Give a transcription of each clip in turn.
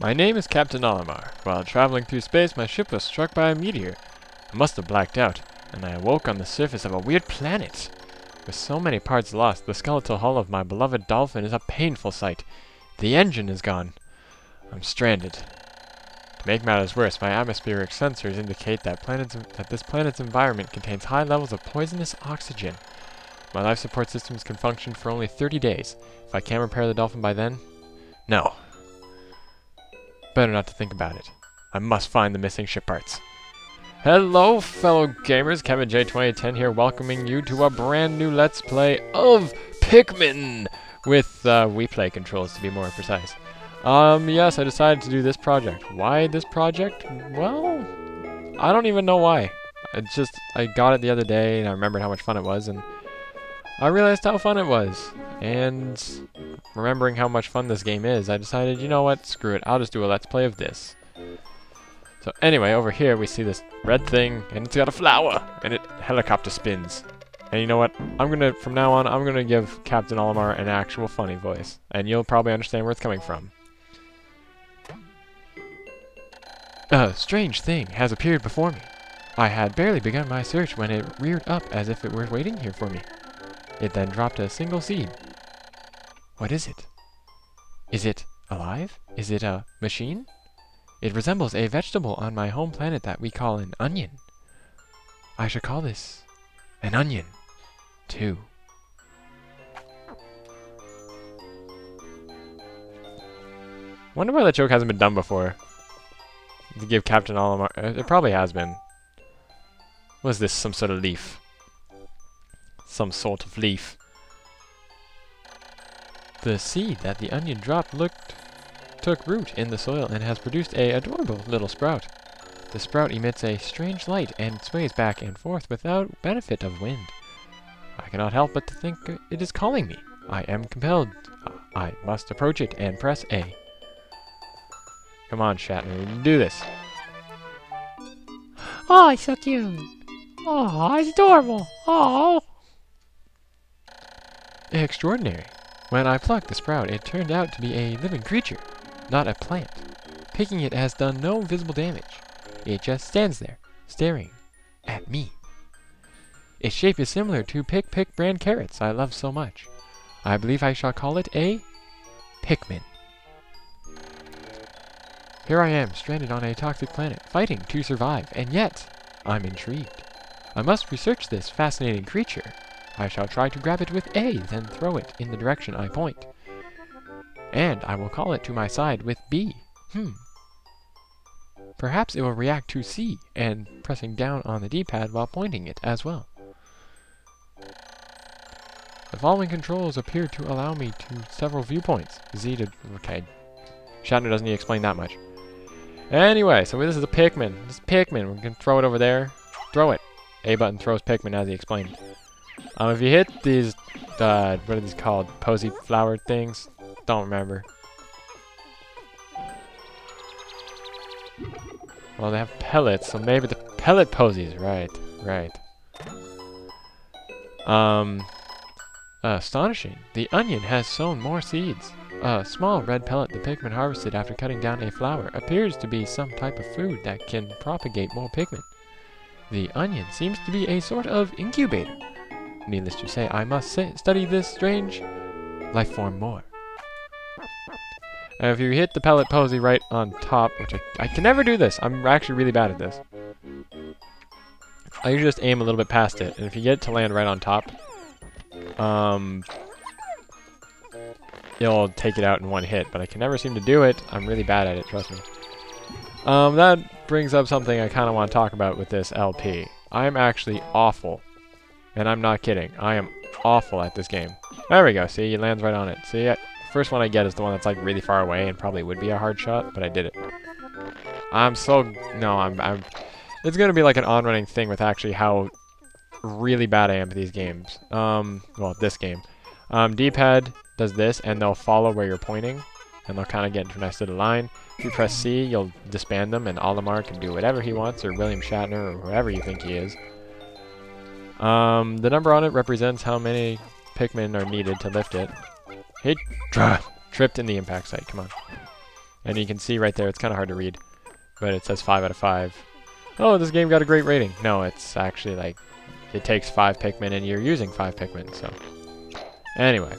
My name is Captain Olimar. While traveling through space, my ship was struck by a meteor. I must have blacked out, and I awoke on the surface of a weird planet. With so many parts lost, the skeletal hull of my beloved dolphin is a painful sight. The engine is gone. I'm stranded. To make matters worse, my atmospheric sensors indicate that this planet's environment contains high levels of poisonous oxygen. My life support systems can function for only 30 days. If I can't repair the dolphin by then, no. Better not to think about it. I must find the missing ship parts. Hello, fellow gamers. Kevin J 2010 here, welcoming you to a brand new Let's Play of Pikmin with Wii Play controls, to be more precise. Yes, I decided to do this project. Why this project? Well, I don't even know why. It's just, I got it the other day, and I remembered how much fun it was, and I realized how fun it was. And remembering how much fun this game is, I decided, you know what, screw it, I'll just do a Let's Play of this. So anyway, over here we see this red thing, and it's got a flower, and it helicopter spins. And you know what, from now on, I'm gonna give Captain Olimar an actual funny voice, and you'll probably understand where it's coming from. A strange thing has appeared before me. I had barely begun my search when it reared up as if it were waiting here for me. It then dropped a single seed. What is it? Is it alive? Is it a machine? It resembles a vegetable on my home planet that we call an onion. I should call this an onion, too. Wonder why that joke hasn't been done before. To give Captain Olimar... it probably has been. What is this? Some sort of leaf. Some sort of leaf. The seed that the onion dropped took root in the soil and has produced a adorable little sprout. The sprout emits a strange light and sways back and forth without benefit of wind. I cannot help but to think it is calling me. I am compelled. I must approach it and press A. Come on, Shatner, you can do this. Oh, it's so cute. Oh, it's adorable. Oh. Extraordinary. When I plucked the sprout, it turned out to be a living creature, not a plant. Picking it has done no visible damage. It just stands there, staring at me. Its shape is similar to Pick brand carrots I love so much. I believe I shall call it a Pikmin. Here I am, stranded on a toxic planet, fighting to survive, and yet I'm intrigued. I must research this fascinating creature. I shall try to grab it with A, then throw it in the direction I point. And I will call it to my side with B. Perhaps it will react to C, and pressing down on the D-pad while pointing it as well. The following controls appear to allow me to several viewpoints. Z to... okay. Shatner doesn't need to explain that much. Anyway, so this is a Pikmin. This is Pikmin. We're going to throw it over there. Throw it. A button throws Pikmin, as he explained. If you hit these, what are these called? Posy flower things? Don't remember. Well, they have pellets, so maybe the pellet posies. Right. Astonishing. The onion has sown more seeds. A small red pellet the Pikmin harvested after cutting down a flower appears to be some type of food that can propagate more Pikmin. The onion seems to be a sort of incubator. Needless to say, I must study this strange life form more. If you hit the pellet posy right on top, which I can never do this. I'm actually really bad at this. I usually just aim a little bit past it, and if you get it to land right on top, it'll take it out in one hit, but I can never seem to do it. I'm really bad at it, trust me. That brings up something I kind of want to talk about with this LP. I'm actually awful. And I'm not kidding. I am awful at this game. There we go. See, it lands right on it. See, first one I get is the one that's like really far away and probably would be a hard shot, but I did it. It's gonna be like an on-running thing with actually how really bad I am at these games. Well, this game. D-pad does this, and they'll follow where you're pointing, and they'll kind of get into a nice little line. If you press C, you'll disband them, and Olimar can do whatever he wants, or William Shatner, or whoever you think he is. The number on it represents how many Pikmin are needed to lift it. Tripped in the impact site, come on. And you can see right there, it's kind of hard to read, but it says 5 out of 5. Oh, this game got a great rating. No, it's actually like, it takes 5 Pikmin and you're using 5 Pikmin, so. Anyway.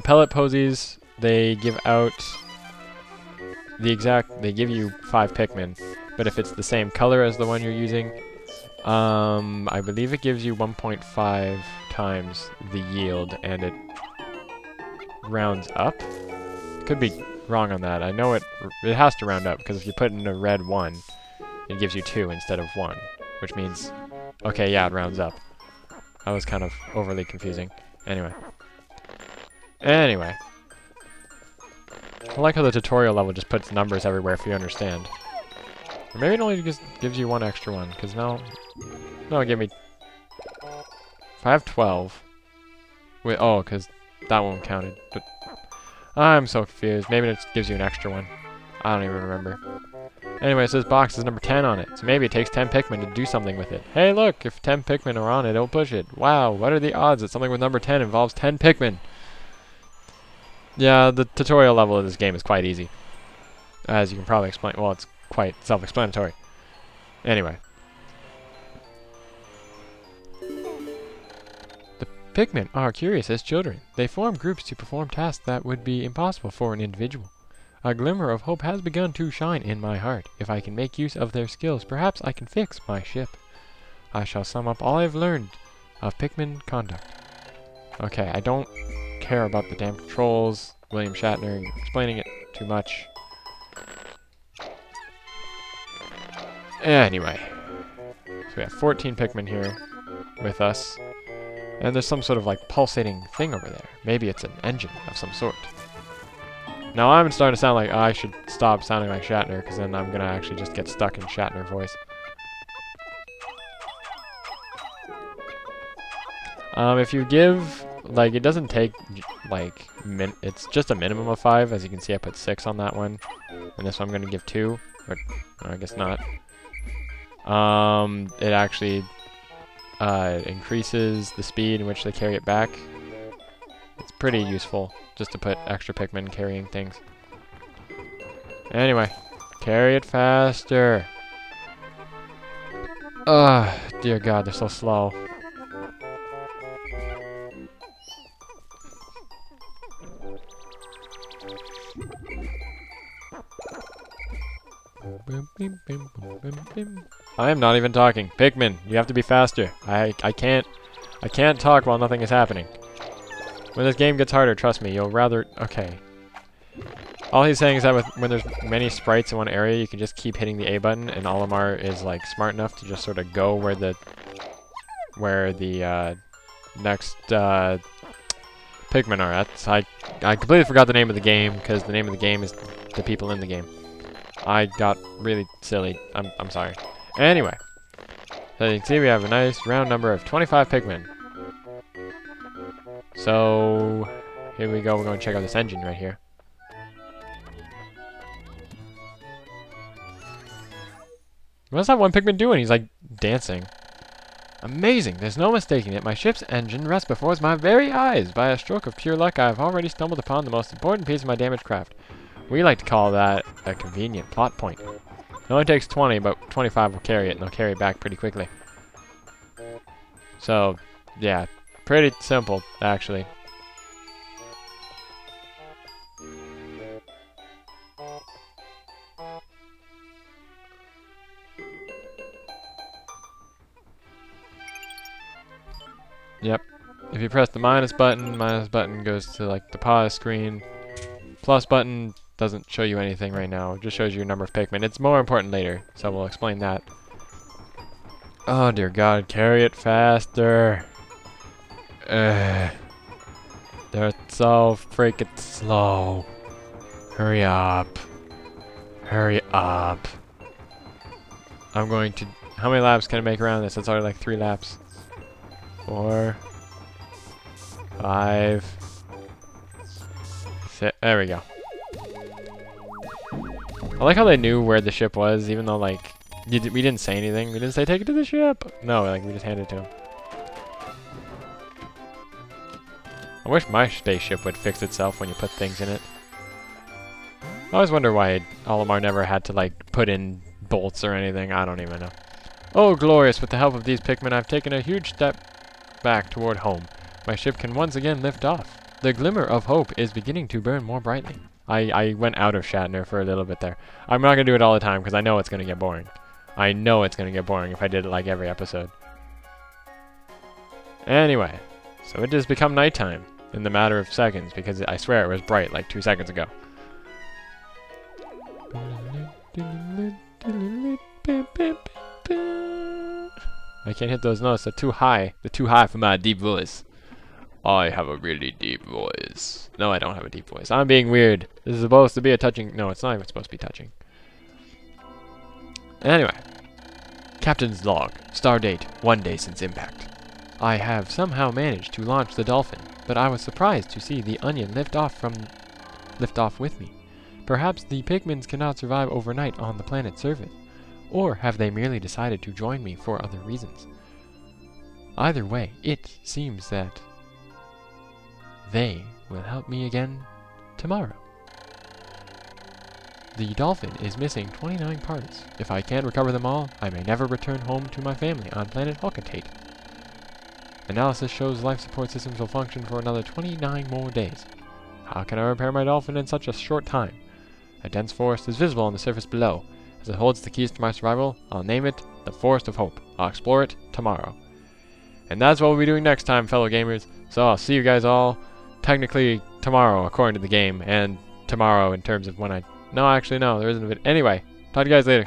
Pellet posies, they give out they give you 5 Pikmin, but if it's the same color as the one you're using, I believe it gives you 1.5 times the yield, and it rounds up. Could be wrong on that. I know it has to round up, because if you put in a red 1, it gives you 2 instead of 1, which means, okay, yeah, it rounds up. That was kind of overly confusing. Anyway. I like how the tutorial level just puts numbers everywhere if you understand. Or maybe it only just gives you 1 extra one, because no, it gave me... If I have 12... Wait, oh, because that one counted, but... I'm so confused. Maybe it gives you an extra one. I don't even remember. Anyway, it says box is number 10 on it, so maybe it takes 10 Pikmin to do something with it. Hey look, if 10 Pikmin are on it, it'll push it. Wow, what are the odds that something with number 10 involves 10 Pikmin? Yeah, the tutorial level of this game is quite easy. As you can probably explain, well, it's quite self-explanatory. Anyway. The Pikmin are curious as children. They form groups to perform tasks that would be impossible for an individual. A glimmer of hope has begun to shine in my heart. If I can make use of their skills, perhaps I can fix my ship. I shall sum up all I've learned of Pikmin conduct. Okay, I don't care about the damn controls. William Shatner explaining it too much. Anyway. So we have 14 Pikmin here with us. And there's some sort of like pulsating thing over there. Maybe it's an engine of some sort. Now I'm starting to sound like I should stop sounding like Shatner, because then I'm going to actually just get stuck in Shatner voice. If you give, like, it doesn't take, like, it's just a minimum of 5. As you can see, I put 6 on that one. And this one I'm going to give 2. Or, I guess not. It actually increases the speed in which they carry it back. It's pretty useful just to put extra Pikmin carrying things. Anyway, carry it faster. Ugh, dear God, they're so slow. I am not even talking. Pikmin, you have to be faster. I can't talk while nothing is happening. When this game gets harder, trust me, you'll rather... Okay. All he's saying is that when there's many sprites in one area, you can just keep hitting the A button, and Olimar is, like, smart enough to just sort of go where the next Pikmin are at. I completely forgot the name of the game, because the name of the game is the people in the game. I got really silly. I'm sorry. Anyway. So you can see we have a nice round number of 25 Pikmin. So, here we go. We're going to check out this engine right here. What's that one Pikmin doing? He's like dancing. Amazing! There's no mistaking it. My ship's engine rests before my very eyes. By a stroke of pure luck, I have already stumbled upon the most important piece of my damaged craft. We like to call that a convenient plot point. It only takes 20, but 25 will carry it, and they'll carry it back pretty quickly. So, yeah. Pretty simple, actually. Yep. If you press the minus button goes to like the pause screen. Plus button doesn't show you anything right now. It just shows you your number of Pikmin. It's more important later, so we'll explain that. Oh dear God, carry it faster. They're so freaking slow. Hurry up. Hurry up. I'm going to... How many laps can I make around this? It's already like 3 laps. 4. 5. 6. There we go. I like how they knew where the ship was, even though, like, we didn't say anything. We didn't say, take it to the ship. No, like, we just handed it to him. I wish my spaceship would fix itself when you put things in it. I always wonder why Olimar never had to, like, put in bolts or anything. I don't even know. Oh, glorious! With the help of these Pikmin, I've taken a huge step back toward home. My ship can once again lift off. The glimmer of hope is beginning to burn more brightly. I went out of Shatner for a little bit there. I'm not going to do it all the time because I know it's going to get boring. I know it's going to get boring if I did it like every episode. Anyway, so it has become nighttime in the matter of seconds because I swear it was bright like 2 seconds ago. I can't hit those notes, they're too high. They're too high for my deep voice. I have a really deep voice. No, I don't have a deep voice. I'm being weird. This is supposed to be a touching... No, it's not even supposed to be touching. Anyway. Captain's log. Stardate, 1 day since impact. I have somehow managed to launch the Dolphin, but I was surprised to see the Onion lift off with me. Perhaps the Pikmins cannot survive overnight on the planet's surface. Or have they merely decided to join me for other reasons? Either way, it seems that they will help me again tomorrow. The Dolphin is missing 29 parts. If I can't recover them all, I may never return home to my family on planet Hawkatate. Analysis shows life support systems will function for another 29 more days. How can I repair my Dolphin in such a short time? A dense forest is visible on the surface below. As it holds the keys to my survival, I'll name it the Forest of Hope. I'll explore it tomorrow. And that's what we'll be doing next time, fellow gamers. So I'll see you guys all technically tomorrow, according to the game, and tomorrow in terms of when I... No, actually, no, there isn't a bit. Anyway, talk to you guys later.